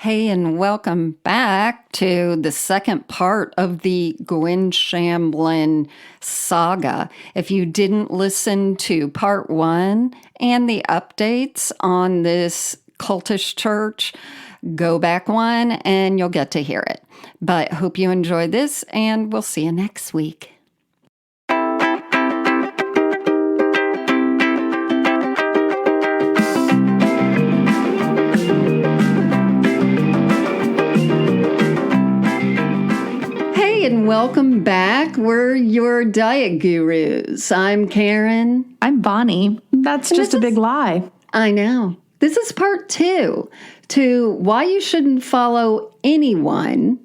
Hey, and welcome back to the second part of the Gwen Shamblin saga. If you didn't listen to part one and the updates on this cultish church, go back one and you'll get to hear it. But hope you enjoy this, and we'll see you next week. And welcome back. We're your diet gurus. I'm Karen. I'm Bonnie. That's just a big lie. I know. This is part two to why you shouldn't follow anyone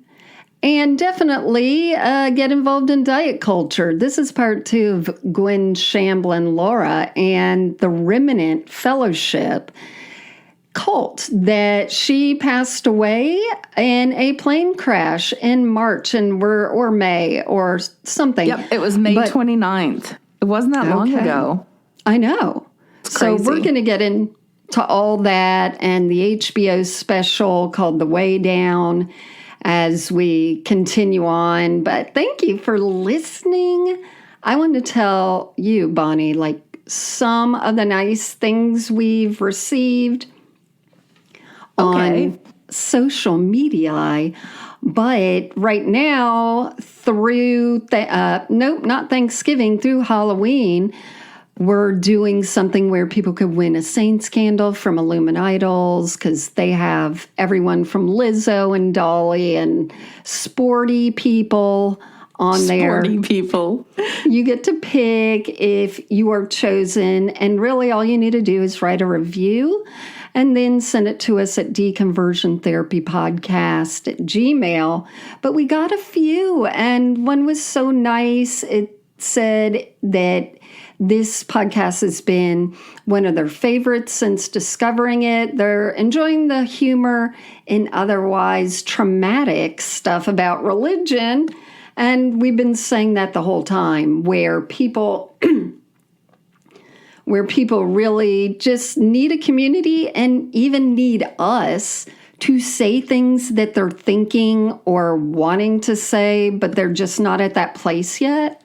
and definitely get involved in diet culture. This is part two of Gwen Shamblin Lara and the Remnant Fellowship cult that she passed away in a plane crash in March or May or something. Yep, it was May 29th. It wasn't that long ago. I know. So we're going to get into all that and the HBO special called The Way Down as we continue on. But thank you for listening. I want to tell you, Bonnie, like some of the nice things we've received on social media, but right now through, not Thanksgiving, through Halloween, we're doing something where people could win a Saints candle from Illuminitals because they have everyone from Lizzo and Dolly and sporty people on there. Sporty people. You get to pick if you are chosen, and really all you need to do is write a review and then send it to us at Deconversion Therapy Podcast at Gmail. But we got a few, and one was so nice. It said that this podcast has been one of their favorites since discovering it. They're enjoying the humor in otherwise traumatic stuff about religion. And we've been saying that the whole time, where people really just need a community and even need us to say things that they're thinking or wanting to say, but they're just not at that place yet.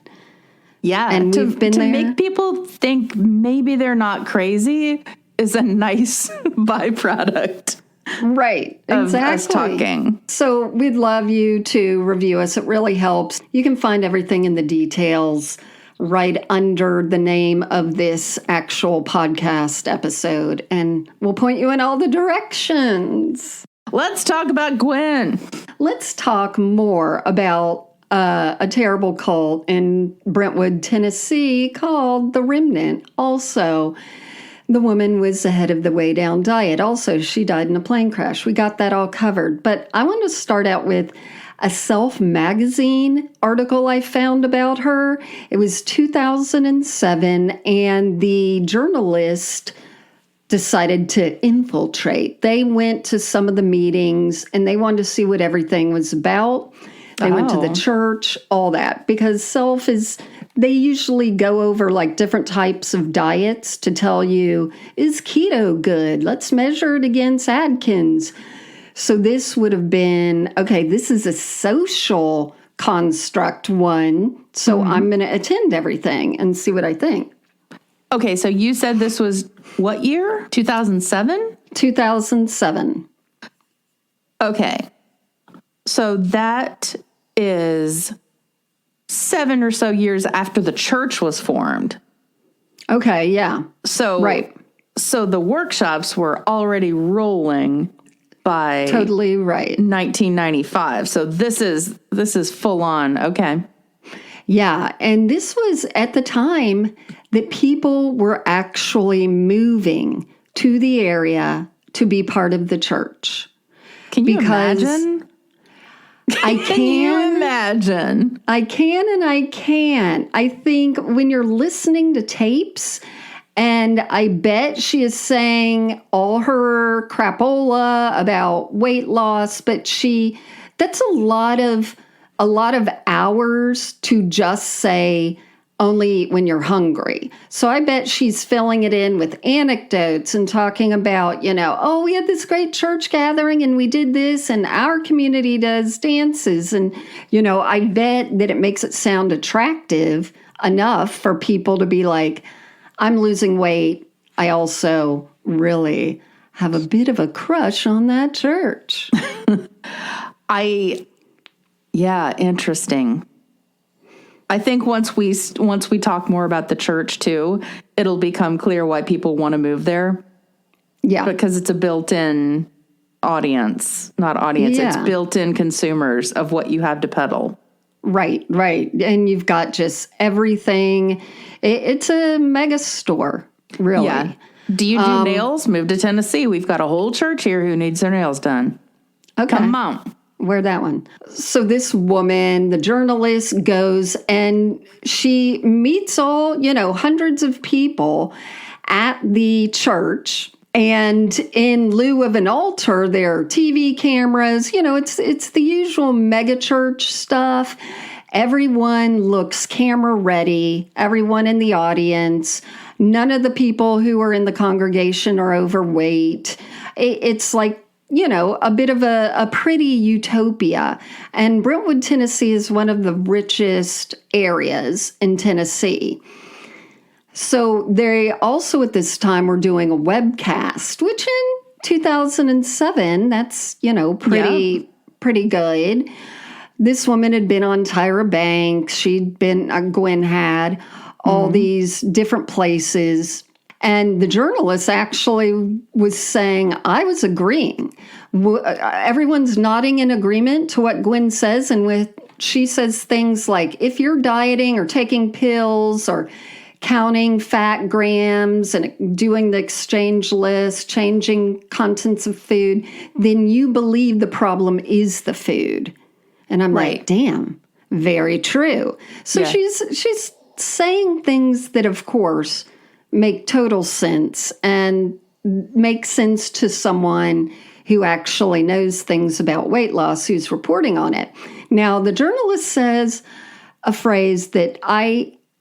Yeah, and we've been there. To make people think maybe they're not crazy is a nice byproduct. Right, exactly. Us talking. So we'd love you to review us. It really helps. You can find everything in the details right under the name of this actual podcast episode, and we'll point you in all the directions. Let's talk about Gwen. Let's talk more about a terrible cult in Brentwood, Tennessee called the Remnant. Also, the woman was the head of the Way Down diet. Also, she died in a plane crash. We got that all covered. But I want to start out with a Self magazine article I found about her. It was 2007, and the journalist decided to infiltrate. They went to some of the meetings, and they wanted to see what everything was about. They went to the church, all that, because Self is, they usually go over like different types of diets to tell you, is keto good? Let's measure it against Atkins. So this would have been, okay, this is a social construct one, so I'm going to attend everything and see what I think. Okay, so you said this was what year? 2007? 2007. Okay. So that is 7 or so years after the church was formed. Okay, yeah. So right. So the workshops were already rolling by totally right 1995. So this is full on. Okay. Yeah, and this was at the time that people were actually moving to the area to be part of the church. Can you imagine? I can. Can you imagine? I can and I can't. I think when you're listening to tapes, and I bet she is saying all her crapola about weight loss, but that's a lot of hours to just say, only when you're hungry. So I bet she's filling it in with anecdotes and talking about, oh, we had this great church gathering and we did this and our community does dances. And, I bet that it makes it sound attractive enough for people to be like, I'm losing weight. I also really have a bit of a crush on that church. Interesting. I think once we talk more about the church too, it'll become clear why people want to move there. Yeah. Because it's a built-in audience, not audience. Yeah. It's built-in consumers of what you have to peddle. Right. And you've got just everything. It's a mega store, really. Yeah. Do you do nails? Move to Tennessee. We've got a whole church here who needs their nails done. Okay. Come on. Wear that one. So this woman, the journalist, goes and she meets all, hundreds of people at the church. And in lieu of an altar, there are TV cameras. It's the usual mega church stuff. Everyone looks camera ready. Everyone in the audience. None of the people who are in the congregation are overweight. It's like, a bit of a pretty utopia. And Brentwood, Tennessee is one of the richest areas in Tennessee. So they also at this time were doing a webcast, which in 2007, that's, pretty good. This woman had been on Tyra Banks. Gwen had all these different places. And the journalist actually was saying, I was agreeing. Everyone's nodding in agreement to what Gwen says. And she says things like, if you're dieting or taking pills or counting fat grams and doing the exchange list, changing contents of food, then you believe the problem is the food. And I'm like, damn, very true. So she's saying things that, of course, make total sense and make sense to someone who actually knows things about weight loss, who's reporting on it. Now, the journalist says a phrase that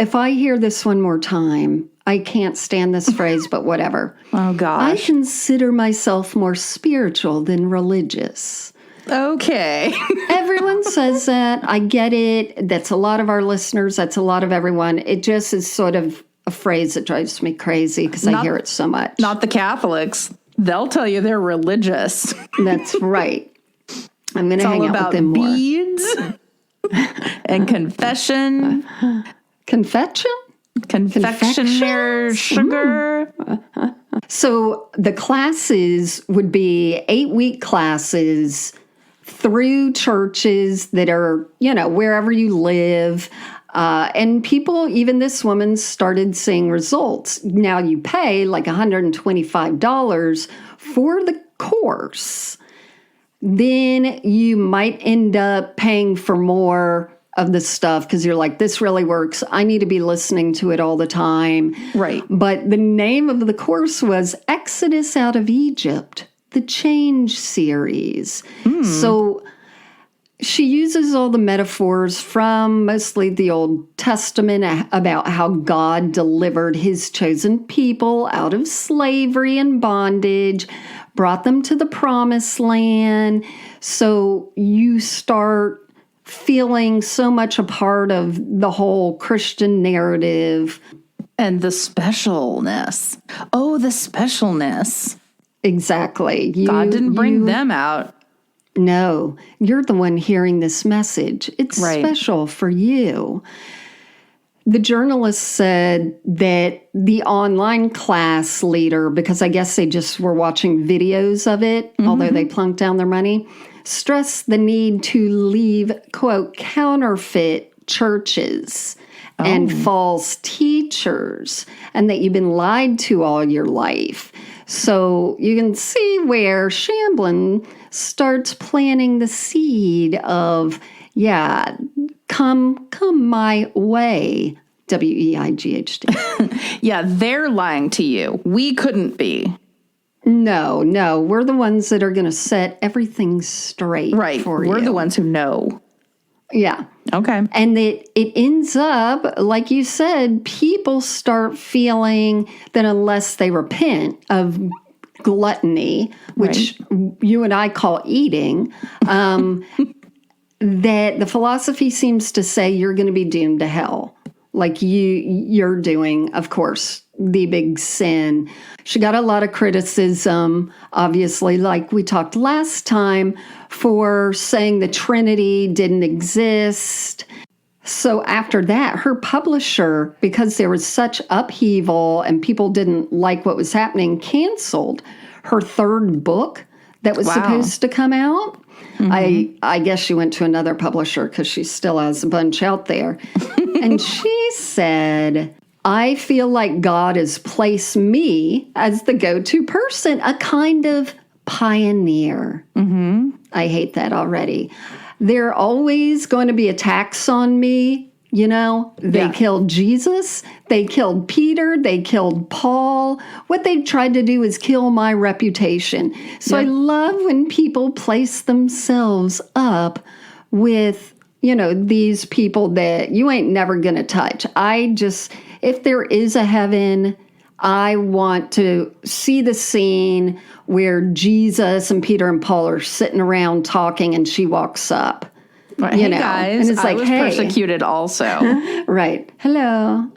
if I hear this one more time, I can't stand this phrase, but whatever. Oh, gosh. I consider myself more spiritual than religious. Okay. Everyone says that. I get it. That's a lot of our listeners. That's a lot of everyone. It just is sort of a phrase that drives me crazy because I hear it so much. Not the Catholics. They'll tell you they're religious. That's right. I'm going to hang out with them more. Beads and confession. Confection? Confectioner sugar. So the classes would be 8-week classes through churches that are, wherever you live. And people, even this woman, started seeing results. Now you pay like $125 for the course. Then you might end up paying for more of the stuff because you're like, this really works. I need to be listening to it all the time. Right. But the name of the course was Exodus Out of Egypt, the Change series. So she uses all the metaphors from mostly the Old Testament about how God delivered his chosen people out of slavery and bondage, brought them to the promised land. So you start feeling so much a part of the whole Christian narrative. And the specialness. Oh, the specialness. Exactly. God didn't bring them out. No, you're the one hearing this message. It's special for you. The journalist said that the online class leader, because I guess they just were watching videos of it, although they plunked down their money, stressed the need to leave, quote, counterfeit churches and false teachers, and that you've been lied to all your life. So you can see where Shamblin starts planting the seed of, come my way, WEIGHT. Yeah, they're lying to you. We couldn't be. No, we're the ones that are going to set everything straight for you. We're the ones who know. Yeah. Okay. And it ends up, like you said, people start feeling that unless they repent of gluttony, which you and I call eating, that the philosophy seems to say you're going to be doomed to hell. Like you're doing, of course, the big sin. She got a lot of criticism, obviously, like we talked last time, for saying the Trinity didn't exist. So after that, her publisher, because there was such upheaval and people didn't like what was happening, canceled her third book that was supposed to come out. I guess she went to another publisher because she still has a bunch out there. And she said, I feel like God has placed me as the go-to person, a kind of pioneer. I hate that already. There are always going to be attacks on me. You know, they killed Jesus, they killed Peter, they killed Paul. What they've tried to do is kill my reputation. So I love when people place themselves up with, you know, these people that you ain't never going to touch. If there is a heaven, I want to see the scene where Jesus and Peter and Paul are sitting around talking and she walks up. Right. Hey, guys, and it's like, I was persecuted also. Right. Hello.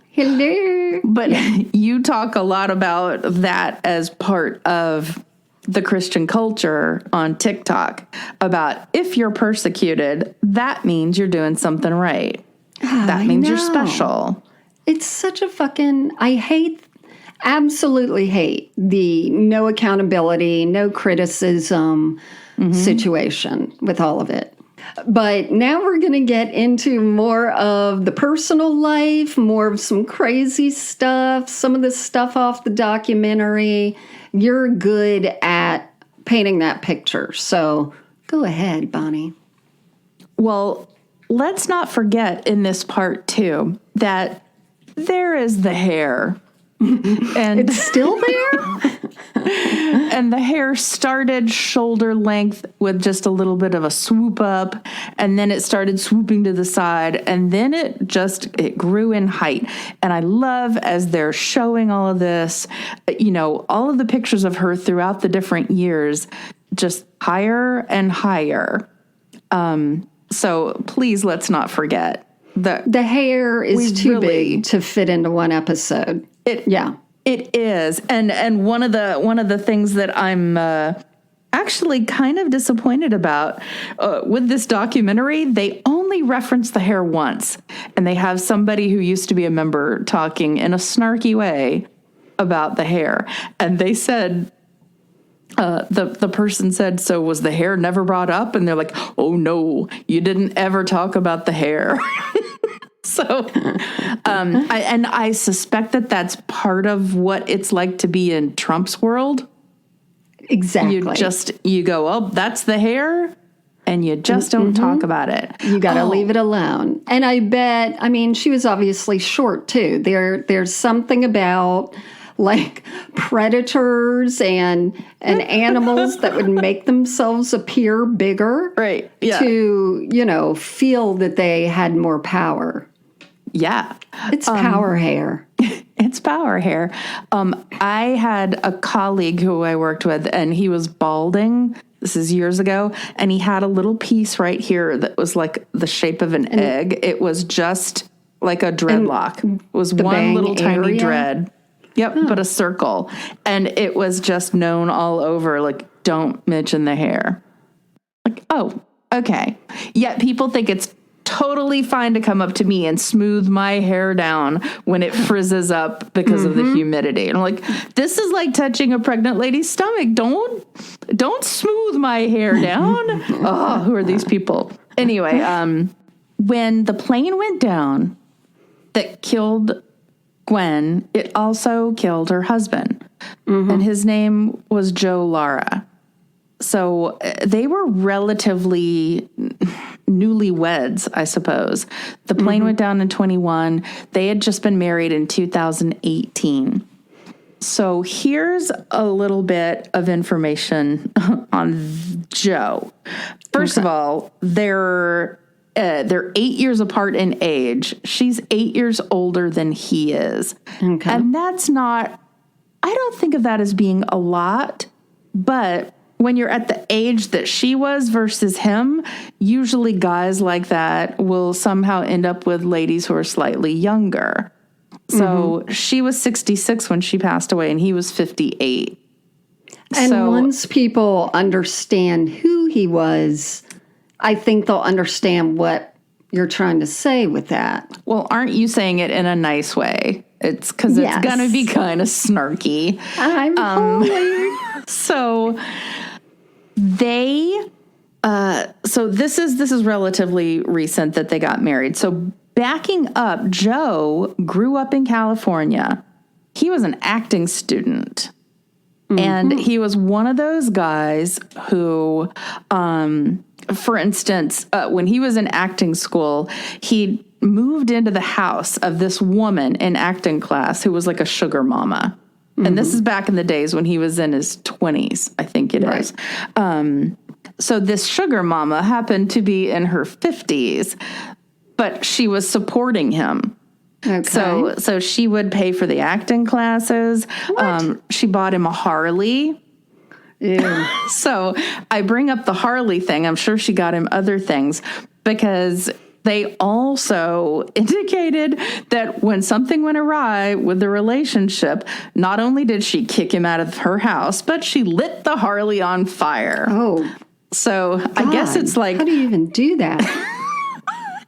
But you talk a lot about that as part of the Christian culture on TikTok, about if you're persecuted, that means you're doing something right. That means you're special. It's such a absolutely hate the no accountability, no criticism situation with all of it. But now we're going to get into more of the personal life, more of some crazy stuff, some of the stuff off the documentary. You're good at painting that picture. So go ahead, Bonnie. Well, let's not forget in this part, too, that there is the hair. And it's still there? And the hair started shoulder length with just a little bit of a swoop up, and then it started swooping to the side, and then it grew in height. And I love, as they're showing all of this, you know, all of the pictures of her throughout the different years, just higher and higher. So please, let's not forget that the hair is too big to fit into one episode. It is. And one of the things that I'm actually kind of disappointed about with this documentary, they only reference the hair once. And they have somebody who used to be a member talking in a snarky way about the hair. And they said, the person said, so was the hair never brought up? And they're like, oh no, you didn't ever talk about the hair. So, I suspect that that's part of what it's like to be in Trump's world. Exactly. You go, oh, that's the hair, and you just don't talk about it. You got to leave it alone. And I mean, she was obviously short too. There's something about like predators and animals that would make themselves appear bigger, right? Yeah. To, you know, feel that they had more power. Yeah. It's power hair. It's power hair. I had a colleague who I worked with, and he was balding. This is years ago. And he had a little piece right here that was like the shape of an egg. It was just like a dreadlock. It was one little tiny dread. Yep, but a circle. And it was just known all over, like, don't mention the hair. Like, oh, okay. Yet people think it's totally fine to come up to me and smooth my hair down when it frizzes up because of the humidity. And I'm like, this is like touching a pregnant lady's stomach. Don't smooth my hair down. Oh, who are these people? Anyway, when the plane went down that killed Gwen, it also killed her husband. And his name was Joe Lara. So they were relatively newlyweds, I suppose. The plane went down in 21. They had just been married in 2018. So here's a little bit of information on Joe. First of all, they're 8 years apart in age. She's 8 years older than he is. Okay. And that's not, I don't think of that as being a lot, but when you're at the age that she was versus him, usually guys like that will somehow end up with ladies who are slightly younger. So she was 66 when she passed away, and he was 58. And once people understand who he was, I think they'll understand what you're trying to say with that. Well, aren't you saying it in a nice way? It's because it's going to be kind of snarky. I'm holy. So so this is relatively recent that they got married. So backing up, Joe grew up in California. He was an acting student. And he was one of those guys who, for instance, when he was in acting school, he moved into the house of this woman in acting class who was like a sugar mama. And this is back in the days when he was in his 20s, I think it is. So this sugar mama happened to be in her 50s, but she was supporting him. Okay. So she would pay for the acting classes. She bought him a Harley. Ew. So I bring up the Harley thing. I'm sure she got him other things because they also indicated that when something went awry with the relationship, not only did she kick him out of her house, but she lit the Harley on fire. Oh, so God. I guess it's like, how do you even do that?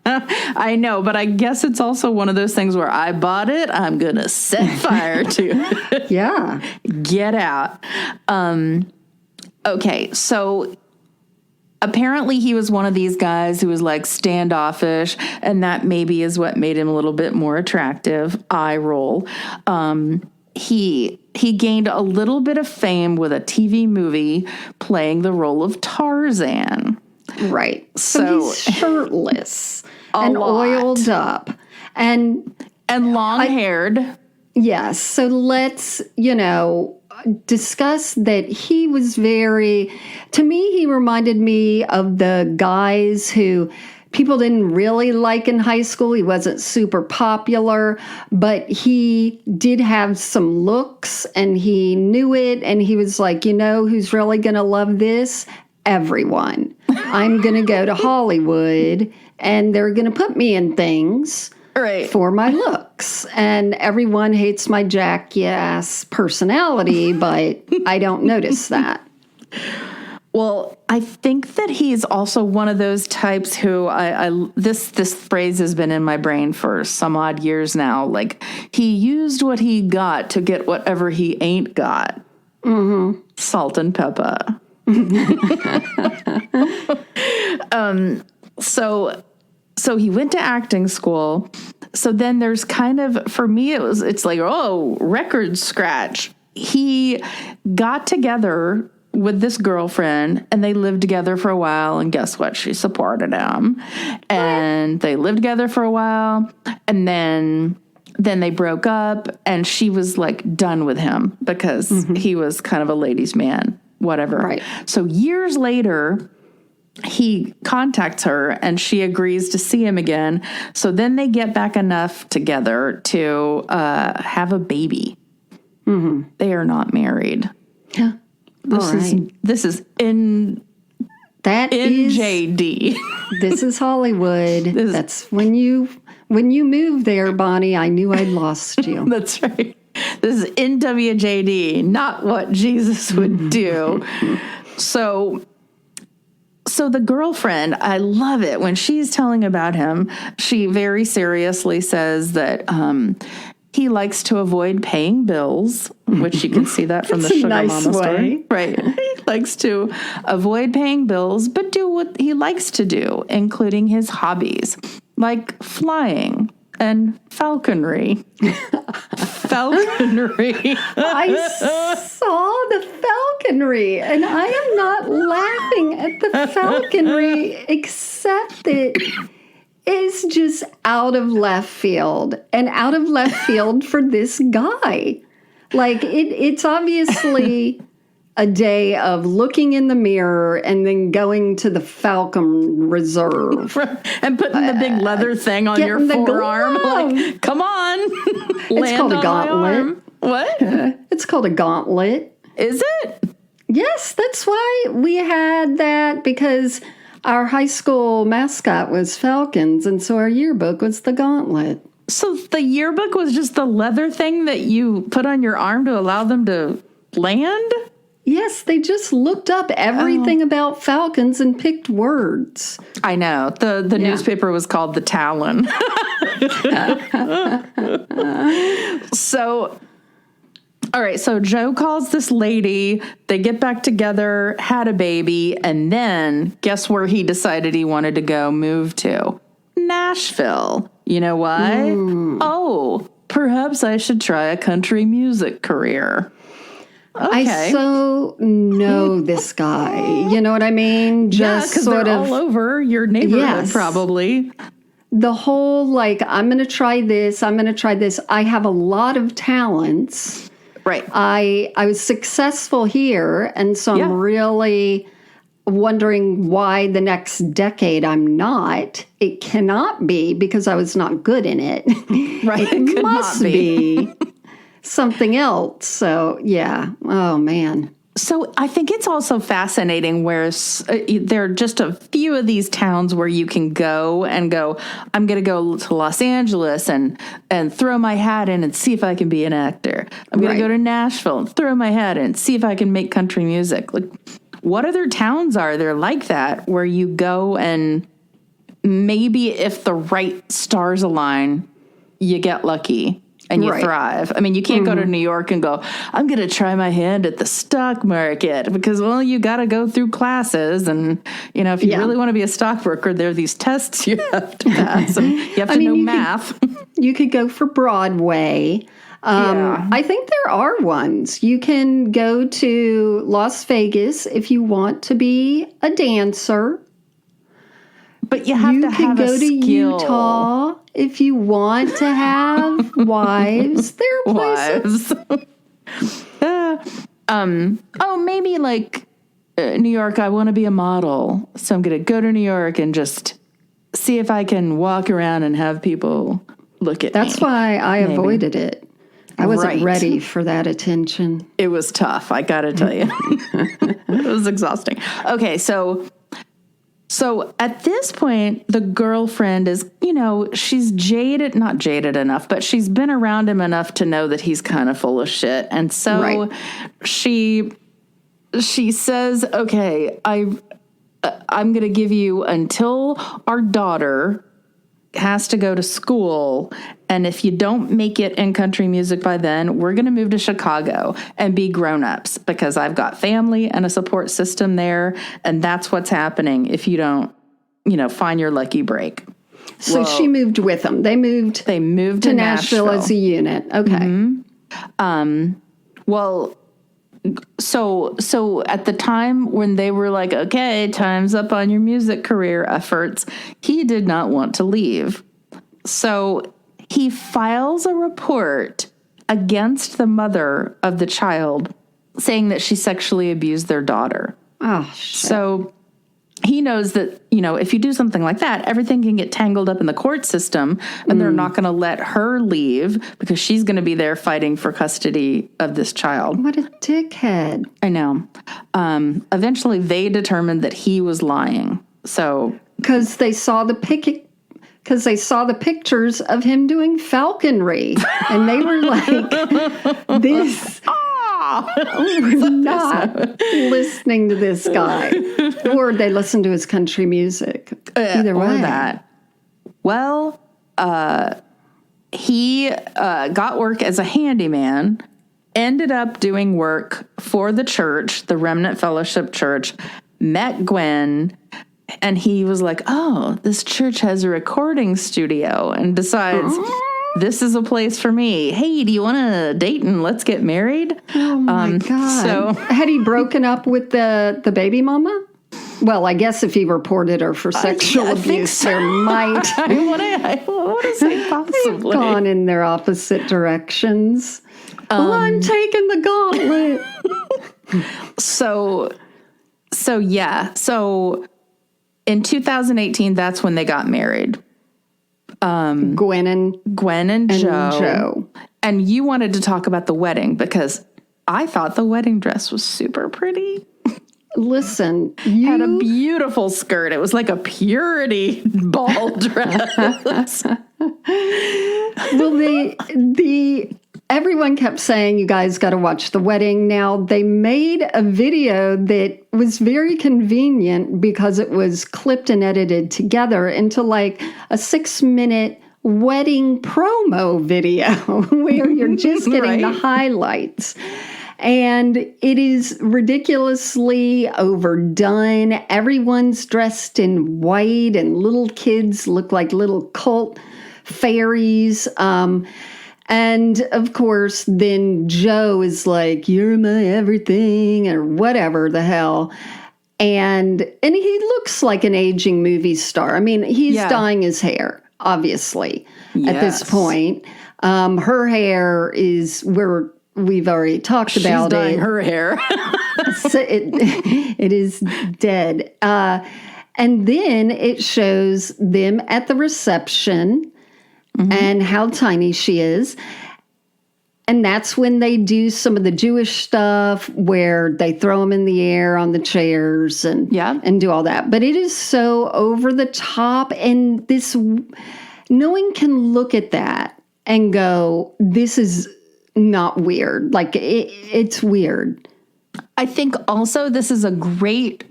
I know, but I guess it's also one of those things where I bought it, I'm going to set fire to it. Yeah. Get out. Okay, so apparently he was one of these guys who was like standoffish, and that maybe is what made him a little bit more attractive. Eye roll. He gained a little bit of fame with a TV movie playing the role of Tarzan. Right. So he's shirtless and lot. oiled up and long-haired. Yes. So let's, discuss that he was to me, he reminded me of the guys who people didn't really like in high school. He wasn't super popular, but he did have some looks and he knew it. And he was like, who's really going to love this? Everyone. I'm going to go to Hollywood and they're going to put me in things for my looks. And everyone hates my jackass personality, but I don't notice that. Well, I think that he's also one of those types who this phrase has been in my brain for some odd years now. Like, he used what he got to get whatever he ain't got. Mm-hmm. Salt and pepper. So he went to acting school. So then there's kind of, for me, it's like, record scratch. He got together with this girlfriend and they lived together for a while. And guess what? She supported him. And they lived together for a while. And then they broke up and she was like done with him because he was kind of a ladies' man, whatever. Right. So years later, he contacts her and she agrees to see him again. So then they get back enough together to have a baby. Mm-hmm. They are not married. Yeah. This is in NJD. This is Hollywood. That's when you moved there, Bonnie, I knew I'd lost you. That's right. This is NWJD, not what Jesus would do. So the girlfriend, I love it. When she's telling about him, she very seriously says that he likes to avoid paying bills, which you can see that from the Sugar Mama story. Right. He likes to avoid paying bills, but do what he likes to do, including his hobbies, like flying and falconry. Falconry. I saw the falconry, and I am not laughing at the falconry, except that it's just out of left field, and out of left field for this guy. Like, it's obviously a day of looking in the mirror and then going to the Falcon Reserve. And putting the big leather thing on your forearm. Like, come on. It's called a gauntlet. What? It's called a gauntlet. Is it? Yes, that's why we had that, because our high school mascot was Falcons, and so our yearbook was the gauntlet. So the yearbook was just the leather thing that you put on your arm to allow them to land? Yes, they just looked up everything about falcons and picked words. I know. The newspaper was called The Talon. So, all right. So Joe calls this lady. They get back together, had a baby, and then guess where he decided he wanted to go move to? Nashville. You know why? Oh, perhaps I should try a country music career. Okay. I so know this guy. You know what I mean? Just because they're all over your neighborhood, probably. The whole, like, I'm going to try this. I'm going to try this. I have a lot of talents. Right. I was successful here, and so I'm really wondering why the next decade I'm not. It cannot be because I was not good in it. Right. It must be something else. So, yeah. Oh, man. So I think it's also fascinating where there are just a few of these towns where you can go, I'm going to go to Los Angeles and throw my hat in and see if I can be an actor. I'm going to go to Nashville and throw my hat in and see if I can make country music. Like, what other towns are there like that where you go and maybe if the right stars align, you get lucky and you thrive? I mean, you can't go to New York and go, I'm going to try my hand at the stock market because, well, you got to go through classes. And, you know, if you really want to be a stockbroker, there are these tests you have to pass and you have to know math. You could go for Broadway. I think there are ones. You can go to Las Vegas if you want to be a dancer. But you have to have a skill. You can go to Utah if you want to have wives. There are places. Maybe like New York, I want to be a model. So I'm going to go to New York and just see if I can walk around and have people look at me. That's why I avoided it. I wasn't ready for that attention. It was tough, I got to tell you. It was exhausting. Okay, so at this point, the girlfriend is, you know, she's not jaded enough, but she's been around him enough to know that he's kind of full of shit. And so she says, okay, I'm going to give you until our daughter has to go to school. And if you don't make it in country music by then, we're going to move to Chicago and be grown-ups because I've got family and a support system there. And that's what's happening if you don't, you know, find your lucky break. So she moved with them. They moved to Nashville as a unit. Okay. Well, so at the time when they were like, okay, time's up on your music career efforts, he did not want to leave. So he files a report against the mother of the child saying that she sexually abused their daughter. Oh, shit. So he knows that, you know, if you do something like that, everything can get tangled up in the court system and they're not going to let her leave because she's going to be there fighting for custody of this child. What a dickhead. I know. Eventually they determined that he was lying. So because they saw the pictures of him doing falconry and they were like, this... We're not listening to this guy. Or they listen to his country music. Either way. Or that. Well, he got work as a handyman, ended up doing work for the church, the Remnant Fellowship Church, met Gwen, and he was like, oh, this church has a recording studio, and decides... This is a place for me. Hey, do you want to date and let's get married? Oh, my God. So, had he broken up with the baby mama? Well, I guess if he reported her for sexual abuse, there might... I want to say possibly. They've gone in their opposite directions. Well, I'm taking the gauntlet. So yeah. So in 2018, that's when they got married. Gwen and Joe. And you wanted to talk about the wedding because I thought the wedding dress was super pretty. Listen, had a beautiful skirt. It was like a purity ball dress. Well, everyone kept saying, you guys got to watch the wedding. Now, they made a video that was very convenient because it was clipped and edited together into like a 6-minute wedding promo video where you're just getting the highlights. And it is ridiculously overdone. Everyone's dressed in white, and little kids look like little cult fairies. And of course, then Joe is like, "You're my everything," or whatever the hell. And he looks like an aging movie star. I mean, he's dyeing his hair, obviously, at this point. Her hair is where we've already talked about. She's dyeing her hair. So it is dead. And then it shows them at the reception and how tiny she is. And that's when they do some of the Jewish stuff where they throw them in the air on the chairs and do all that. But it is so over the top. And no one can look at that and go, this is not weird. Like, it's weird. I think also this is a great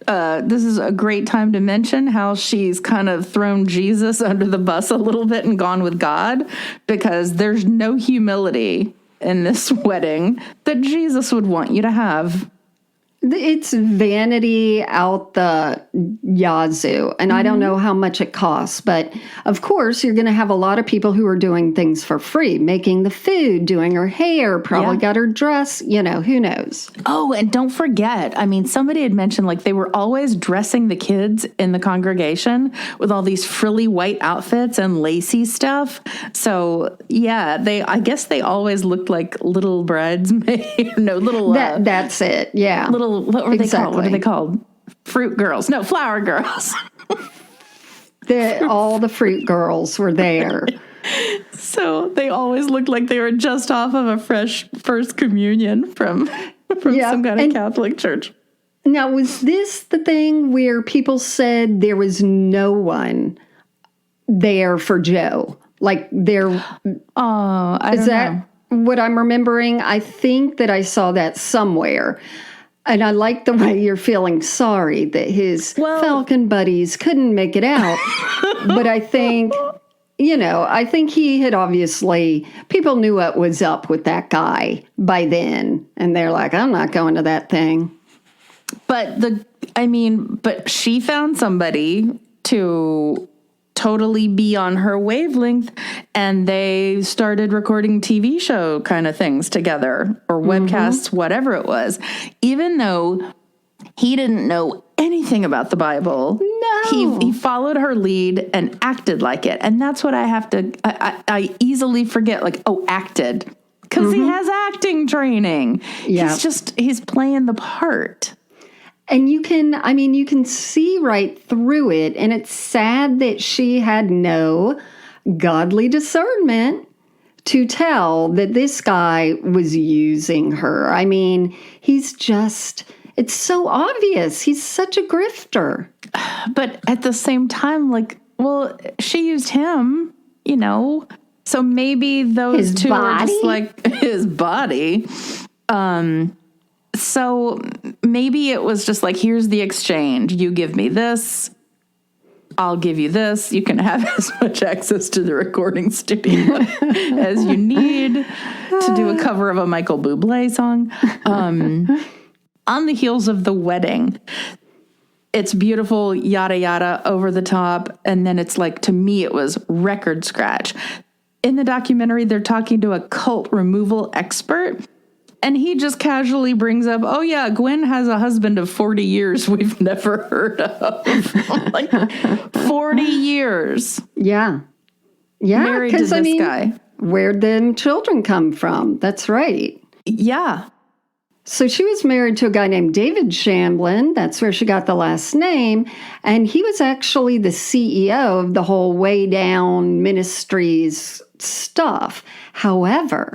time to mention how she's kind of thrown Jesus under the bus a little bit and gone with God, because there's no humility in this wedding that Jesus would want you to have. It's vanity out the yazoo, and I don't know how much it costs, but of course you're going to have a lot of people who are doing things for free, making the food, doing her hair, probably got her dress, who knows. Oh, and don't forget, I mean, somebody had mentioned like they were always dressing the kids in the congregation with all these frilly white outfits and lacy stuff. So yeah, I guess they always looked like little bridesmaids. That's it. Yeah. What were they called? What are they called? Fruit girls. No, flower girls. All the fruit girls were there. So they always looked like they were just off of a fresh first communion from some kind of Catholic church. Now, was this the thing where people said there was no one there for Joe? Like there... Oh, I don't know. What I'm remembering? I think that I saw that somewhere. And I like the way you're feeling sorry that his Falcon buddies couldn't make it out. But I think, I think he had obviously, people knew what was up with that guy by then. And they're like, I'm not going to that thing. But she found somebody to totally be on her wavelength, and they started recording TV show kind of things together, or webcasts, whatever it was, even though he didn't know anything about the Bible. No. He followed her lead and acted like it. And that's what I easily forget, like, acted, because he has acting training. Yeah. He's playing the part. And you can see right through it. And it's sad that she had no godly discernment to tell that this guy was using her. I mean, it's so obvious. He's such a grifter. But at the same time, she used him, so maybe those two are just like his body. So maybe it was just like, here's the exchange. You give me this, I'll give you this. You can have as much access to the recording studio as you need to do a cover of a Michael Bublé song. On the heels of the wedding, it's beautiful, yada, yada, over the top. And then it's like, to me, it was record scratch. In the documentary, they're talking to a cult removal expert. And he just casually brings up, oh, yeah, Gwen has a husband of 40 years we've never heard of. Like, 40 years. Yeah. Yeah. Married to this guy. Where'd them children come from? That's right. Yeah. So she was married to a guy named David Shamblin. That's where she got the last name. And he was actually the CEO of the whole Way Down Ministries stuff. However,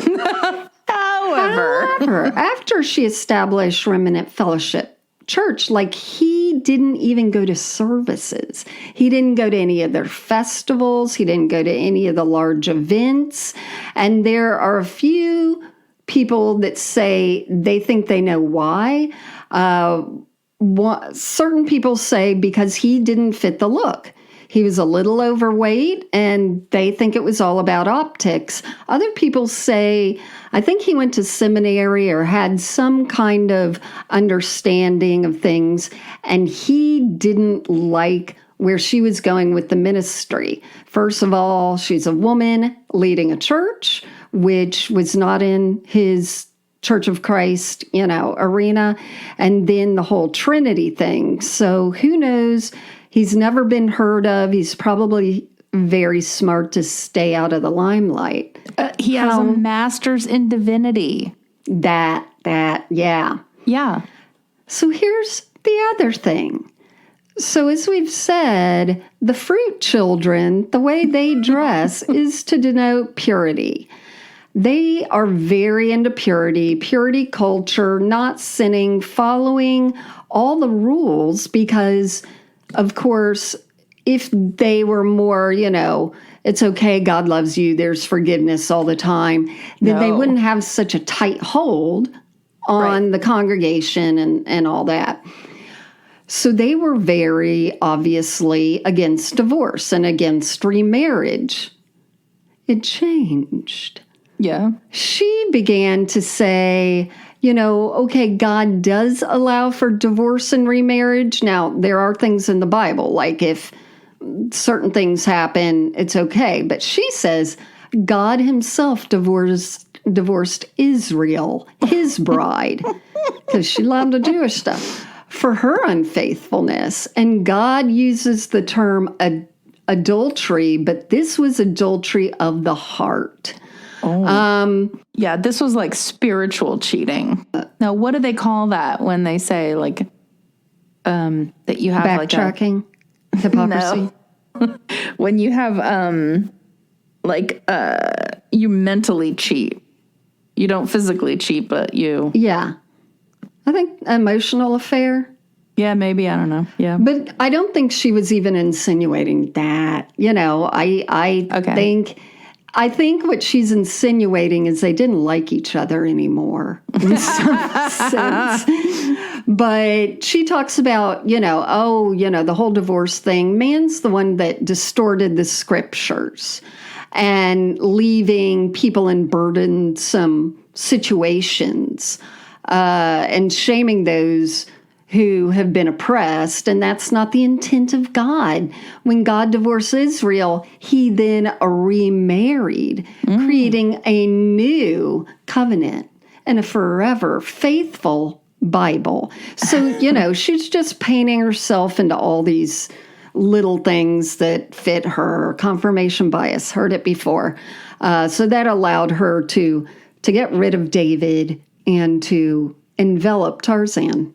after she established Remnant Fellowship Church, like, he didn't even go to services. He didn't go to any of their festivals. He didn't go to any of the large events. And there are a few people that say they think they know why. Certain people say because he didn't fit the look. He was a little overweight, and they think it was all about optics. Other people say, I think he went to seminary or had some kind of understanding of things, and he didn't like where she was going with the ministry. First of all, she's a woman leading a church, which was not in his Church of Christ, arena, and then the whole Trinity thing. So who knows? He's never been heard of. He's probably very smart to stay out of the limelight. He has a master's in divinity. Yeah. Yeah. So here's the other thing. So as we've said, the fruit children, the way they dress is to denote purity. They are very into purity culture, not sinning, following all the rules, because, of course, if they were more, it's okay, God loves you, there's forgiveness all the time, then they wouldn't have such a tight hold on the congregation and all that. So they were very obviously against divorce and against remarriage. It changed. Yeah. She began to say, okay, God does allow for divorce and remarriage. Now, there are things in the Bible, like if certain things happen, it's okay. But she says God himself divorced Israel, his bride, because she loved the Jewish stuff, for her unfaithfulness. And God uses the term adultery, but this was adultery of the heart. Oh. Yeah, this was like spiritual cheating. Now, what do they call that when they say that you have backtracking, hypocrisy? No. When you have you mentally cheat. You don't physically cheat, but you. Yeah, I think emotional affair. Yeah, maybe, I don't know. Yeah, but I don't think she was even insinuating that. I think what she's insinuating is they didn't like each other anymore in some sense. But she talks about, the whole divorce thing. Man's the one that distorted the scriptures and leaving people in burdensome situations and shaming those who have been oppressed, and that's not the intent of God. When God divorced Israel, he then remarried, creating a new covenant and a forever faithful Bible. So, she's just painting herself into all these little things that fit her. Confirmation bias, heard it before. So that allowed her to get rid of David and to envelop Tarzan.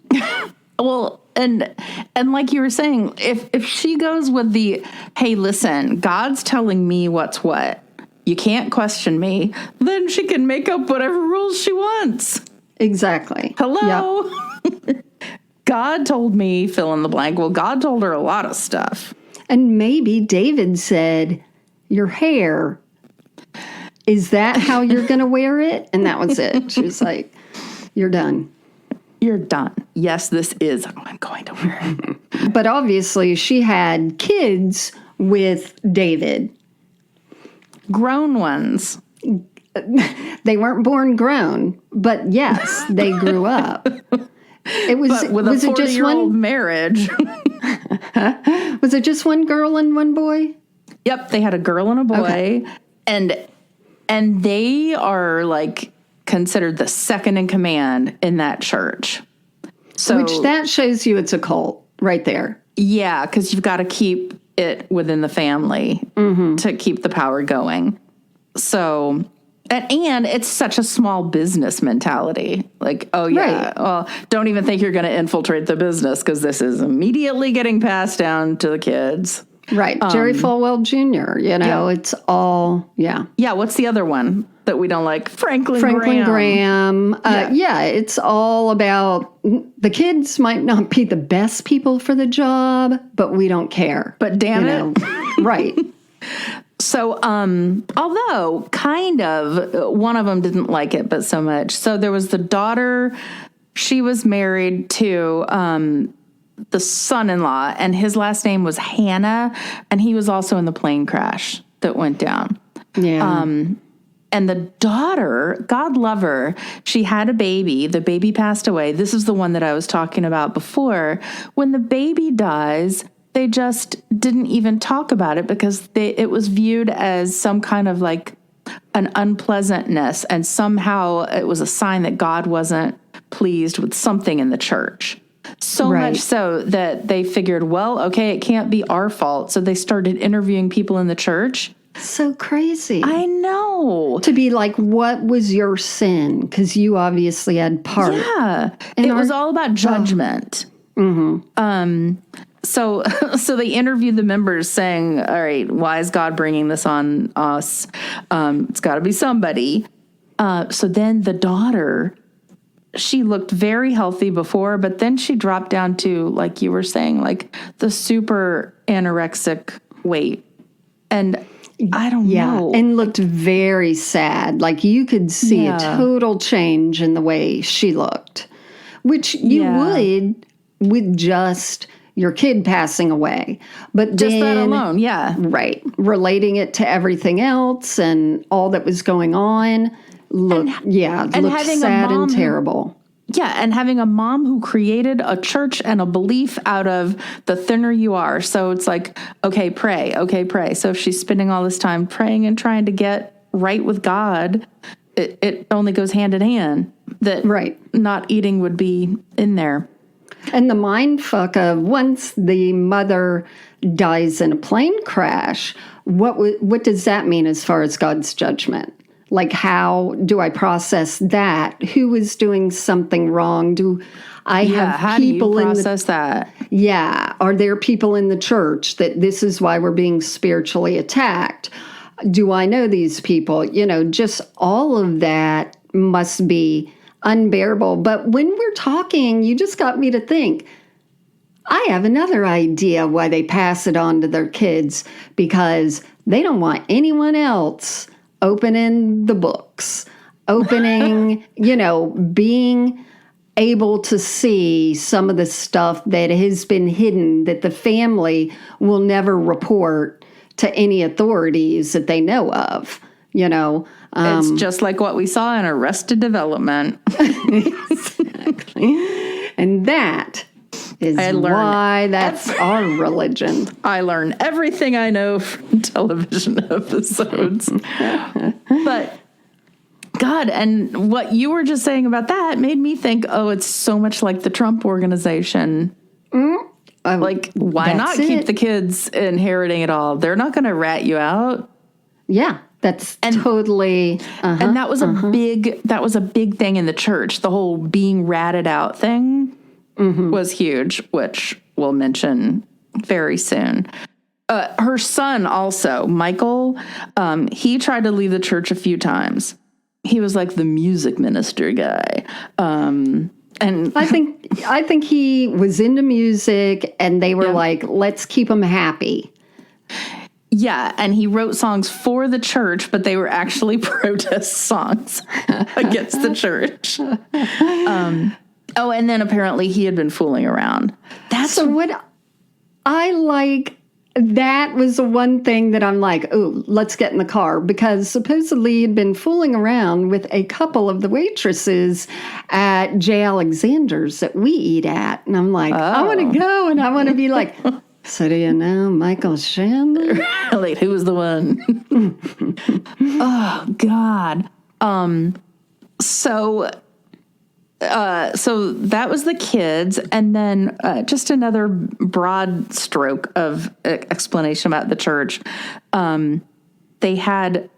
Well, and like you were saying, if she goes with the, hey, listen, God's telling me what's what, you can't question me, then she can make up whatever rules she wants. Exactly. Hello? Yep. God told me, fill in the blank. Well, God told her a lot of stuff. And maybe David said, your hair, is that how you're going to wear it? And that was it. She was like, you're done. You're done. Yes, this is how I'm going to wear it. But obviously she had kids with David. Grown ones. They weren't born grown, but yes, they grew up. It was, but with a 40-year-old marriage. Was it just one girl and one boy? Yep, they had a girl and a boy. Okay. And they are considered the second in command in that church. So, which that shows you it's a cult right there. Yeah, because you've got to keep it within the family to keep the power going. So And it's such a small business mentality. Like, oh, yeah, Right. well, don't even think you're going to infiltrate the business because this is immediately getting passed down to the kids. Right. Jerry Falwell Jr., it's all, yeah. Yeah, what's the other one that we don't like? Franklin Graham. Yeah. It's all about the kids might not be the best people for the job, but we don't care. But damn it. Right. So, although kind of one of them didn't like it, but so much. So there was the daughter, she was married to the son-in-law, and his last name was Hannah, and he was also in the plane crash that went down. Yeah. And the daughter, God love her, she had a baby. The baby passed away. This is the one that I was talking about before. When the baby dies, they just didn't even talk about it because it was viewed as some kind of like an unpleasantness, and somehow it was a sign that God wasn't pleased with something in the church. So much so that they figured, well, okay, it can't be our fault. So they started interviewing people in the church. So crazy. I know. To be like, what was your sin? Because you obviously had part. Yeah. It was all about judgment. So they interviewed the members saying, all right, why is God bringing this on us? It's got to be somebody. So then the daughter, she looked very healthy before, but then she dropped down to, like you were saying, like the super anorexic weight. And I don't know. And looked very sad. Like you could see a total change in the way she looked, which you would with just your kid passing away. But just then, that alone, right. Relating it to everything else and all that was going on. Looked sad and terrible. Yeah, and having a mom who created a church and a belief out of the thinner you are. So it's like, okay, pray. So if she's spending all this time praying and trying to get right with God, it only goes hand in hand that not eating would be in there. And the mind fuck of once the mother dies in a plane crash, what does that mean as far as God's judgment? Like, how do I process that? Who is doing something wrong? Do I have people do you process that? Yeah. Are there people in the church that this is why we're being spiritually attacked? Do I know these people? Just all of that must be unbearable. But when we're talking, you just got me to think, I have another idea why they pass it on to their kids, because they don't want anyone else opening the books, being able to see some of the stuff that has been hidden that the family will never report to any authorities that they know of, It's just like what we saw in Arrested Development. Exactly. And that is why that's our religion. I learn everything I know from television episodes. But God, and what you were just saying about that made me think, it's so much like the Trump organization. Like, why not keep the kids inheriting it all? They're not going to rat you out. Yeah, that's totally. And that was a big thing in the church. The whole being ratted out thing was huge, which we'll mention very soon. Her son also, Michael, he tried to leave the church a few times. He was like the music minister guy. And I think he was into music, and they were like, let's keep him happy. Yeah, and he wrote songs for the church, but they were actually protest songs against the church. And then apparently he had been fooling around. What I like, that was the one thing that I'm like, oh, let's get in the car, because supposedly he'd been fooling around with a couple of the waitresses at J. Alexander's that we eat at. And I'm like, I want to go, and I want to be like, so do you know Michael Shamblin? Like, who was the one? Oh, God. So that was the kids. And then just another broad stroke of explanation about the church. They had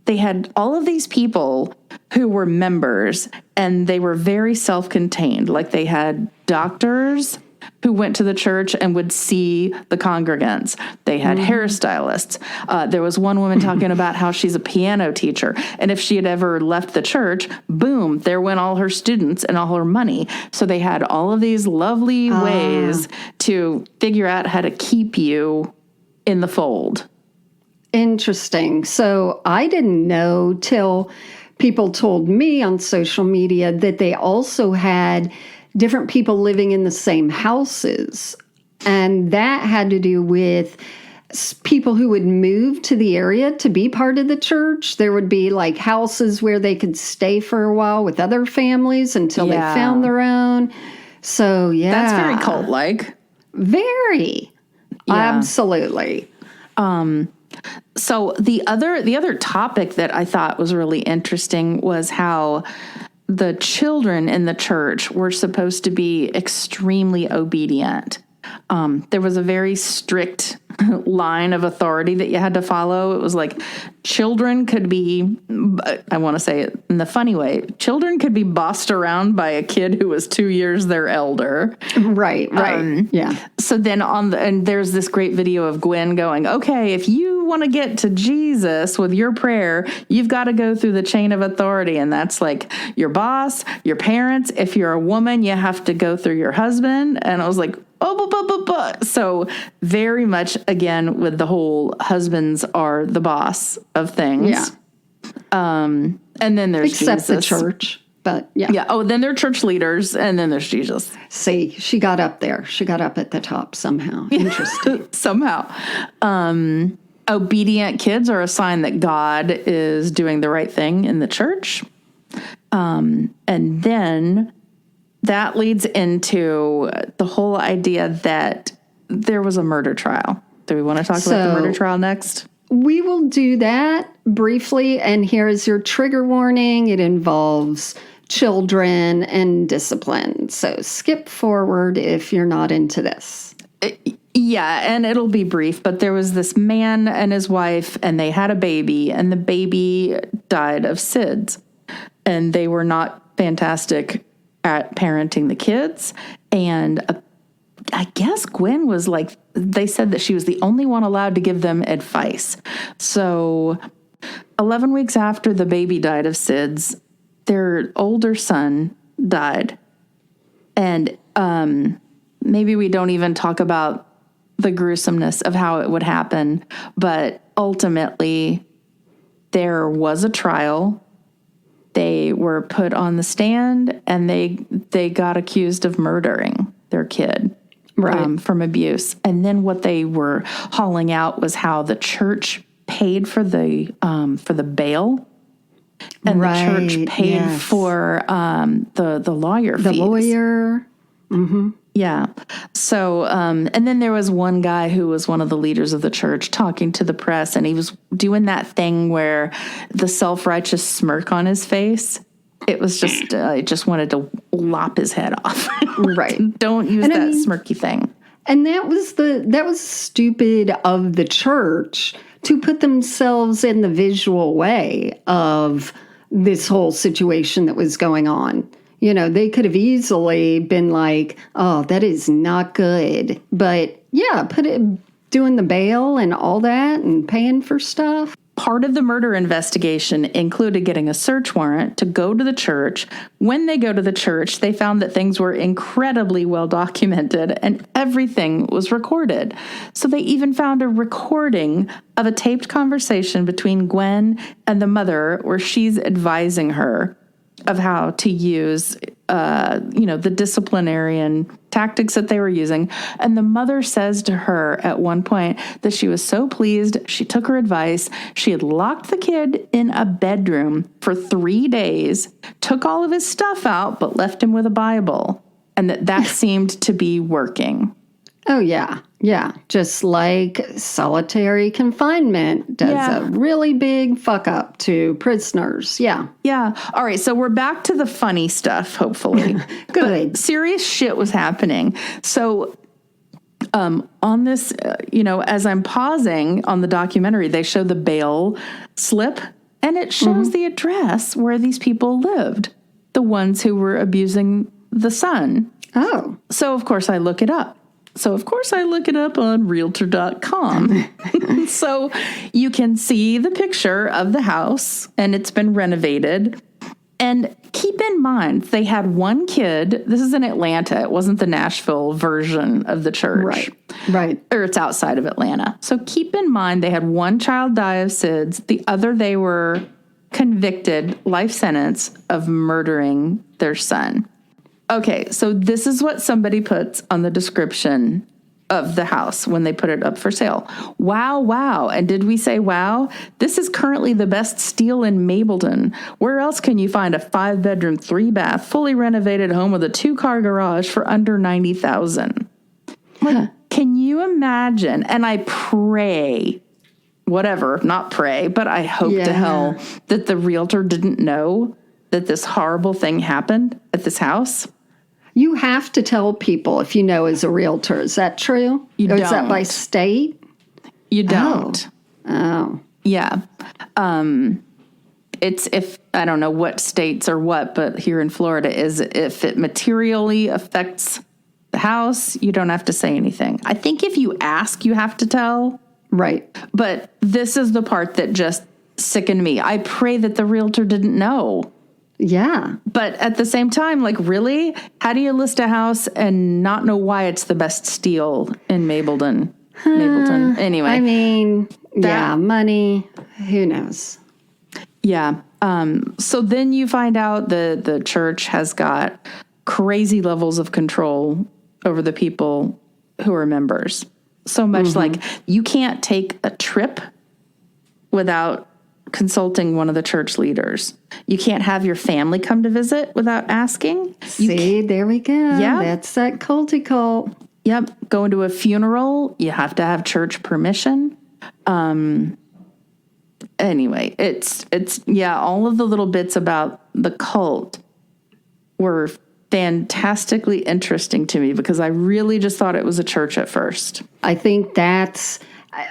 they had all of these people who were members, and they were very self-contained. Like they had doctors who went to the church and would see the congregants. They had hairstylists. There was one woman talking about how she's a piano teacher. And if she had ever left the church, boom, there went all her students and all her money. So they had all of these lovely ways to figure out how to keep you in the fold. Interesting. So I didn't know till people told me on social media that they also had different people living in the same houses. And that had to do with people who would move to the area to be part of the church. There would be like houses where they could stay for a while with other families until they found their own. So, yeah. That's very cult-like. Very. Yeah. Absolutely. So the other topic that I thought was really interesting was how the children in the church were supposed to be extremely obedient. There was a very strict line of authority that you had to follow. It was like children could be, I want to say it in the funny way, children could be bossed around by a kid who was 2 years their elder. Right. Yeah. So then and there's this great video of Gwen going, okay, if you want to get to Jesus with your prayer, you've got to go through the chain of authority. And that's like your boss, your parents. If you're a woman, you have to go through your husband. And I was like, so very much, again, with the whole husbands are the boss of things. Yeah. And then there's Except Jesus. the church. But yeah. Yeah. Oh, then there are church leaders, and then there's Jesus. See, she got up there. She got up at the top somehow. Interesting. Somehow. Obedient kids are a sign that God is doing the right thing in the church. And then that leads into the whole idea that there was a murder trial. Do we want to talk about the murder trial next? We will do that briefly. And here is your trigger warning. It involves children and discipline. So skip forward if you're not into this. Yeah, and it'll be brief, but there was this man and his wife, and they had a baby, and the baby died of SIDS. And they were not fantastic at parenting the kids. And I guess Gwen was like, they said that she was the only one allowed to give them advice. So 11 weeks after the baby died of SIDS, their older son died. And maybe we don't even talk about the gruesomeness of how it would happen, but ultimately there was a trial. They were put on the stand, and they got accused of murdering their kid from abuse. And then what they were hauling out was how the church paid for the bail, and the church paid for the lawyer fees. The lawyer. Mm-hmm. Yeah. So, and then there was one guy who was one of the leaders of the church talking to the press, and he was doing that thing where the self-righteous smirk on his face. It was just, I just wanted to lop his head off. Right. Don't use that smirky thing. And that was stupid of the church to put themselves in the visual way of this whole situation that was going on. You know, they could have easily been like, oh, that is not good. But yeah, doing the bail and all that and paying for stuff. Part of the murder investigation included getting a search warrant to go to the church. When they go to the church, they found that things were incredibly well documented and everything was recorded. So they even found a recording of a taped conversation between Gwen and the mother where she's advising her of how to use, the disciplinarian tactics that they were using. And the mother says to her at one point that she was so pleased. She took her advice. She had locked the kid in a bedroom for 3 days, took all of his stuff out, but left him with a Bible. And that seemed to be working. Oh, yeah. Yeah. Just like solitary confinement does a really big fuck up to prisoners. Yeah. Yeah. All right. So we're back to the funny stuff, hopefully. Good. But serious shit was happening. So on this, as I'm pausing on the documentary, they show the bail slip. and it shows the address where these people lived, the ones who were abusing the son. Oh. So, of course, I look it up. On Realtor.com. So you can see the picture of the house, and it's been renovated. And keep in mind, they had one kid. This is in Atlanta. It wasn't the Nashville version of the church. Right. Or it's outside of Atlanta. So keep in mind, they had one child die of SIDS. The other, they were convicted, life sentence, of murdering their son. Okay, so this is what somebody puts on the description of the house when they put it up for sale. Wow. And did we say wow? This is currently the best steal in Mableton. Where else can you find a 5-bedroom, 3-bath, fully renovated home with a 2-car garage for under $90,000? Like, can you imagine? And I pray, not pray, but I hope to hell that the realtor didn't know that this horrible thing happened at this house. You have to tell people if you know as a realtor. Is that true? You or don't. Is that by state? You don't. Oh. Yeah. It's if, I don't know what states or what, but here in Florida is if it materially affects the house, you don't have to say anything. I think if you ask, you have to tell. Right. But this is the part that just sickened me. I pray that the realtor didn't know. Yeah. But at the same time, like, really? How do you list a house and not know why it's the best steal in Mableton? Anyway. I mean, money. Who knows? Yeah. So then you find out the church has got crazy levels of control over the people who are members. So much like you can't take a trip without consulting one of the church leaders. You can't have your family come to visit without asking. See, there we go. Yeah. That's that culty cult. Yep. Going to a funeral, you have to have church permission. Anyway, it's all of the little bits about the cult were fantastically interesting to me because I really just thought it was a church at first. I think that's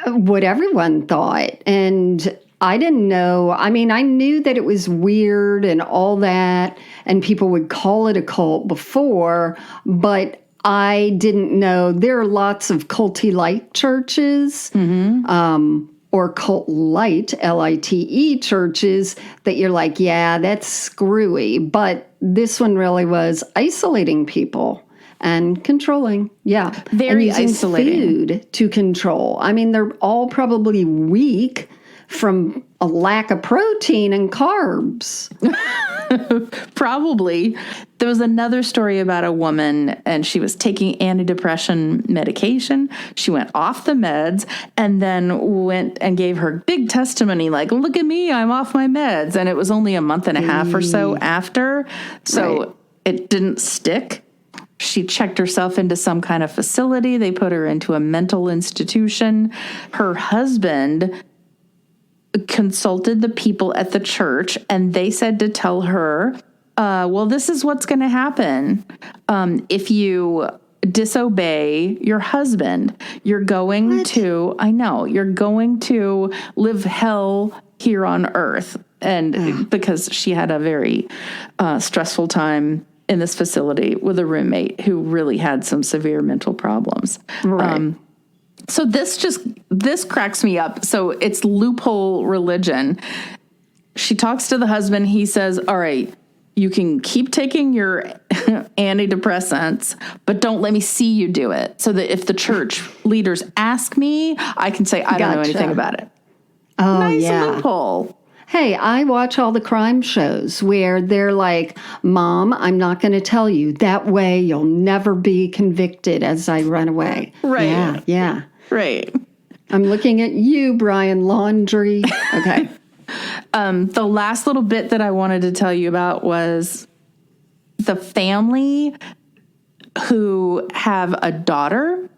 what everyone thought. And I didn't know. I mean, I knew that it was weird and all that, and people would call it a cult before, but I didn't know there are lots of culty-light churches, or cult-light, L-I-T-E churches that you're like, yeah, that's screwy. But this one really was isolating people and controlling. Yeah. Very and using isolating. Food to control. I mean, they're all probably weak from a lack of protein and carbs. Probably. There was another story about a woman, and she was taking antidepressant medication. She went off the meds and then went and gave her big testimony, like, look at me, I'm off my meds. And it was only a month and a half or so after. So it didn't stick. She checked herself into some kind of facility. They put her into a mental institution. Her husband consulted the people at the church, and they said to tell her, well, this is what's going to happen. If you disobey your husband, you're going to live hell here on earth. And because she had a very stressful time in this facility with a roommate who really had some severe mental problems. Right. So this cracks me up. So it's loophole religion. She talks to the husband. He says, all right, you can keep taking your antidepressants, but don't let me see you do it. So that if the church leaders ask me, I can say, I don't know anything about it. Oh, nice loophole. Hey, I watch all the crime shows where they're like, Mom, I'm not going to tell you. That way you'll never be convicted as I run away. Right. Yeah. Right. I'm looking at you, Brian Laundrie. Okay. The last little bit that I wanted to tell you about was the family who have a daughter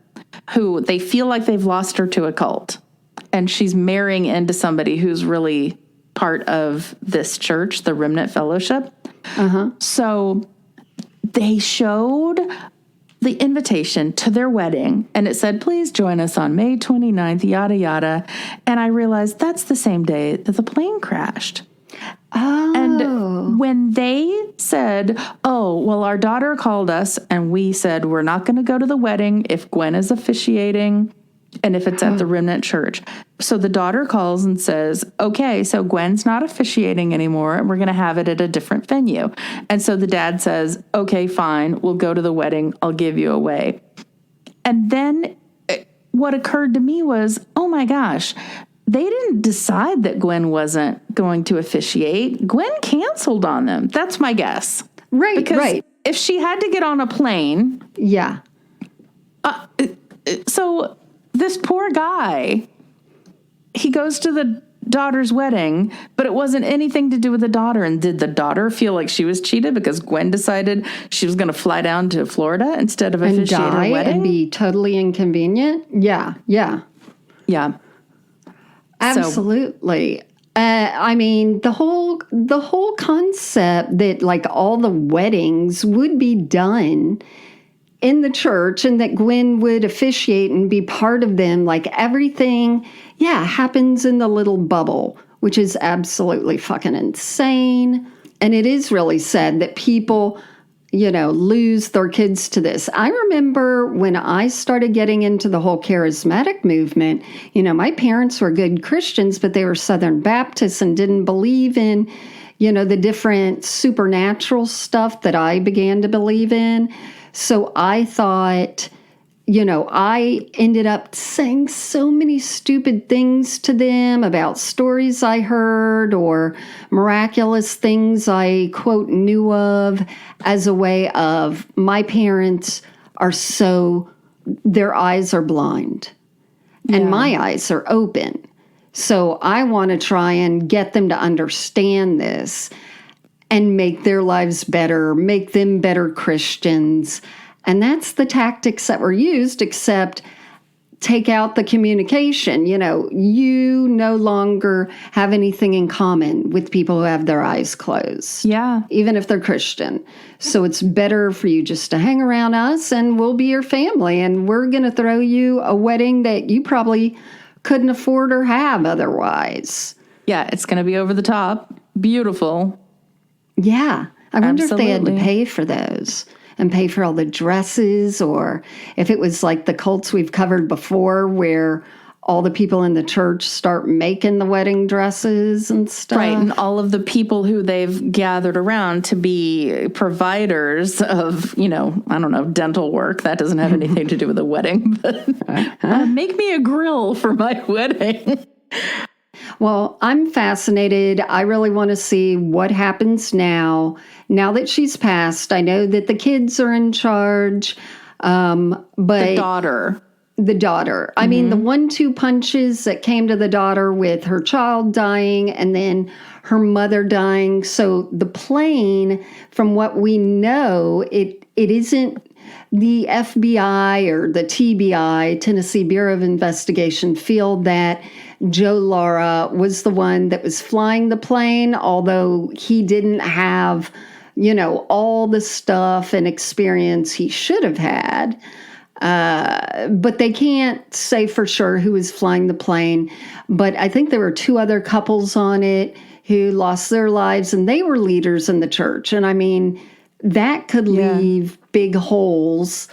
who they feel like they've lost her to a cult. And she's marrying into somebody who's really part of this church, the Remnant Fellowship. So they showed the invitation to their wedding, and it said, please join us on May 29th, yada, yada. And I realized that's the same day that the plane crashed. Oh. And when they said, oh, well, our daughter called us and we said, we're not going to go to the wedding if Gwen is officiating and if it's at the Remnant Church. So the daughter calls and says, okay, so Gwen's not officiating anymore and we're going to have it at a different venue. And so the dad says, okay, fine, we'll go to the wedding. I'll give you away. And then what occurred to me was, oh my gosh, they didn't decide that Gwen wasn't going to officiate. Gwen canceled on them. That's my guess. Right, because right. If she had to get on a plane. Yeah. So this poor guy, he goes to the daughter's wedding, but it wasn't anything to do with the daughter. And did the daughter feel like she was cheated because Gwen decided she was going to fly down to Florida instead of officiate her wedding? And be totally inconvenient? Yeah, yeah. Yeah. Absolutely. I mean, the whole concept that like all the weddings would be done in the church and that Gwen would officiate and be part of them, like everything, happens in the little bubble, which is absolutely fucking insane. And it is really sad that people, lose their kids to this. I remember when I started getting into the whole charismatic movement, my parents were good Christians, but they were Southern Baptists and didn't believe in, the different supernatural stuff that I began to believe in. So I thought, I ended up saying so many stupid things to them about stories I heard or miraculous things I, quote, knew of as a way of my parents are their eyes are blind and my eyes are open. So I want to try and get them to understand this and make their lives better, make them better Christians. And that's the tactics that were used, except take out the communication. You no longer have anything in common with people who have their eyes closed. Yeah. Even if they're Christian. So it's better for you just to hang around us and we'll be your family. And we're going to throw you a wedding that you probably couldn't afford or have otherwise. Yeah, it's going to be over the top. Beautiful. Yeah. I wonder Absolutely. if they had to pay for those and pay for all the dresses, or if it was like the cults we've covered before where all the people in the church start making the wedding dresses and stuff. Right, and all of the people who they've gathered around to be providers of, dental work. That doesn't have anything to do with a wedding, but make me a grill for my wedding. Well, I'm fascinated. I really want to see what happens now that she's passed. I know that the kids are in charge, but the daughter. I mean, the 1-2 punches that came to the daughter with her child dying and then her mother dying. So the plane, from what we know, it isn't the FBI or the TBI, Tennessee Bureau of Investigation, feel that Joe Lara was the one that was flying the plane, although he didn't have, all the stuff and experience he should have had. But they can't say for sure who was flying the plane. But I think there were 2 other couples on it who lost their lives, and they were leaders in the church. And I mean, that could leave big holes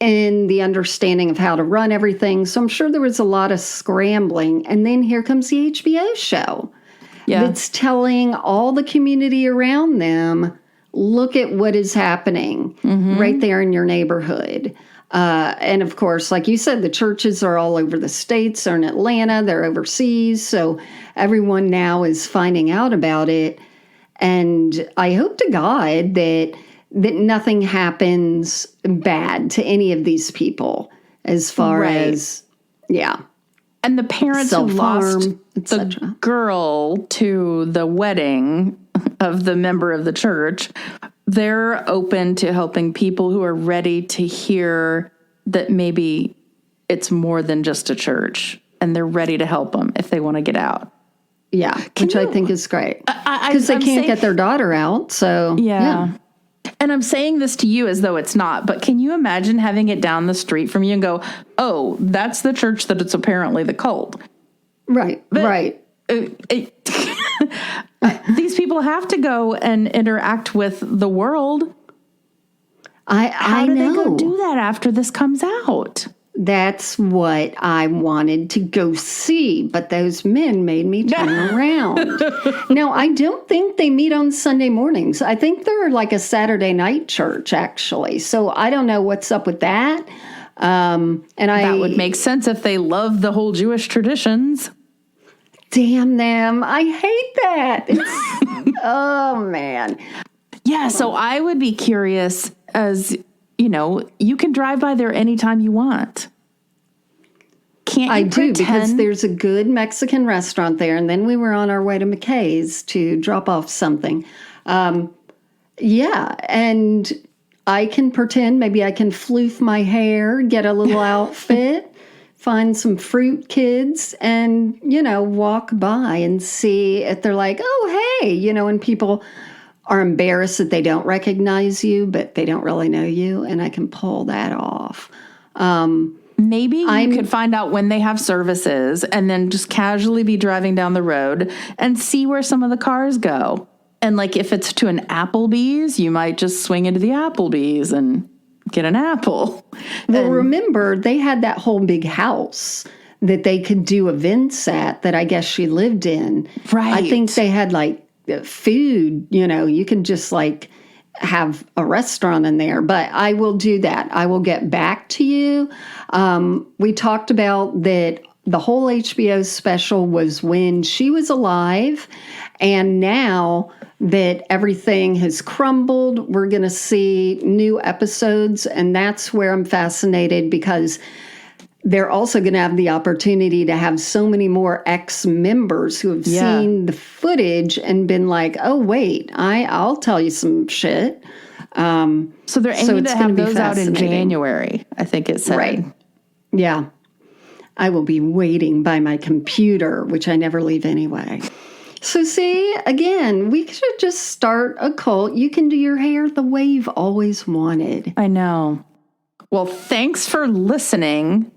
in the understanding of how to run everything. So I'm sure there was a lot of scrambling. And then here comes the HBO show. That's telling all the community around them, look at what is happening right there in your neighborhood. And of course, like you said, the churches are all over the states. They're in Atlanta. They're overseas. So everyone now is finding out about it. And I hope to God that nothing happens bad to any of these people as far as, And the parents who lost the girl to the wedding of the member of the church, they're open to helping people who are ready to hear that maybe it's more than just a church, and they're ready to help them if they want to get out. Yeah, which I think is great. Because they can't get their daughter out, so, Yeah. And I'm saying this to you as though it's not, but can you imagine having it down the street from you and go, oh, that's the church that it's apparently the cult. Right, right. These people have to go and interact with the world. How do they go do that after this comes out? That's what I wanted to go see, but those men made me turn around. Now, I don't think they meet on Sunday mornings. I think they're like a Saturday night church, actually. So I don't know what's up with that. That would make sense if they love the whole Jewish traditions. Damn them. I hate that. Oh, man. Yeah, so I would be curious as... you can drive by there anytime you want. Can't you I do, pretend? because there's a good Mexican restaurant there, and then we were on our way to McKay's to drop off something. Yeah, and I can pretend, maybe I can floof my hair, get a little outfit, find some fruit kids, and, walk by and see if they're like, oh, hey, and people are embarrassed that they don't recognize you, but they don't really know you, and I can pull that off. Maybe you could find out when they have services and then just casually be driving down the road and see where some of the cars go. And like if it's to an Applebee's, you might just swing into the Applebee's and get an apple. Well, remember, they had that whole big house that they could do events at that I guess she lived in. Right. I think they had like food, you can just like have a restaurant in there, but I will do that. I will get back to you. We talked about that the whole HBO special was when she was alive, and now that everything has crumbled, we're going to see new episodes, and that's where I'm fascinated because they're also going to have the opportunity to have so many more ex-members who have seen the footage and been like, oh, wait, I'll tell you some shit. So they're aiming to have those out in January, I think it said. Right. Yeah. I will be waiting by my computer, which I never leave anyway. So see, again, we should just start a cult. You can do your hair the way you've always wanted. I know. Well, thanks for listening.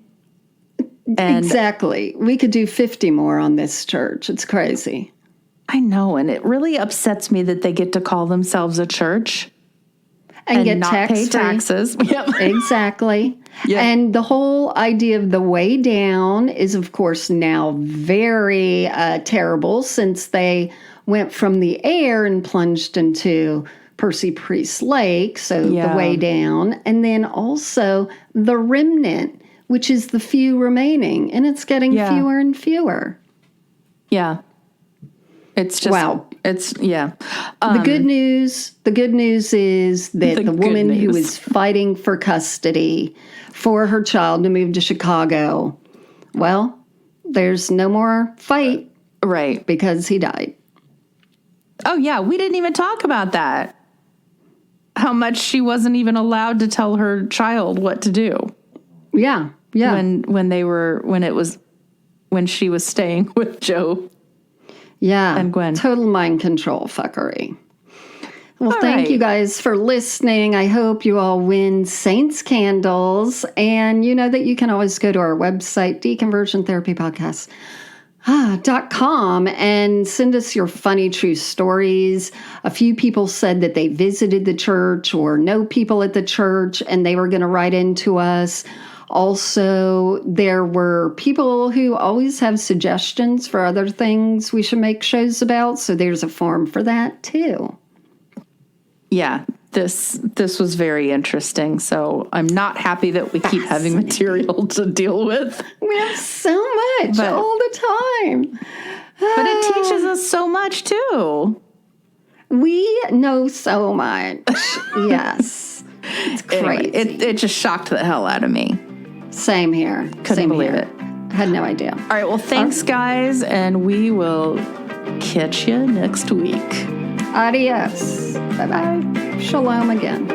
And exactly. We could do 50 more on this church. It's crazy. I know. And it really upsets me that they get to call themselves a church and get not pay taxes. Yep. Exactly. Yep. And the whole idea of the way down is, of course, now very terrible since they went from the air and plunged into Percy Priest Lake. So the way down. And then also the remnant, which is the few remaining, and it's getting fewer and fewer. Yeah. It's just, wow. It's, the good news is that the woman who is fighting for custody for her child to move to Chicago, well, there's no more fight. Right. Because he died. Oh, yeah. We didn't even talk about that. How much she wasn't even allowed to tell her child what to do. Yeah. Yeah. When she was staying with Joe. Yeah. And Gwen. Total mind control fuckery. Well, thank you guys for listening. I hope you all win Saints candles. And you know that you can always go to our website, Deconversion Therapy Podcast. .com and send us your funny true stories. A few people said that they visited the church or know people at the church and they were going to write into us. Also, there were people who always have suggestions for other things we should make shows about. So there's a form for that too. Yeah, this was very interesting. So I'm not happy that we keep having material to deal with. We have so much all the time. But it teaches us so much too. We know so much. Yes. It's crazy. Anyway, it just shocked the hell out of me. Same here. Couldn't believe it. Had no idea. All right. Well, thanks, guys. And we will catch you next week. Adios. Bye-bye. Shalom again.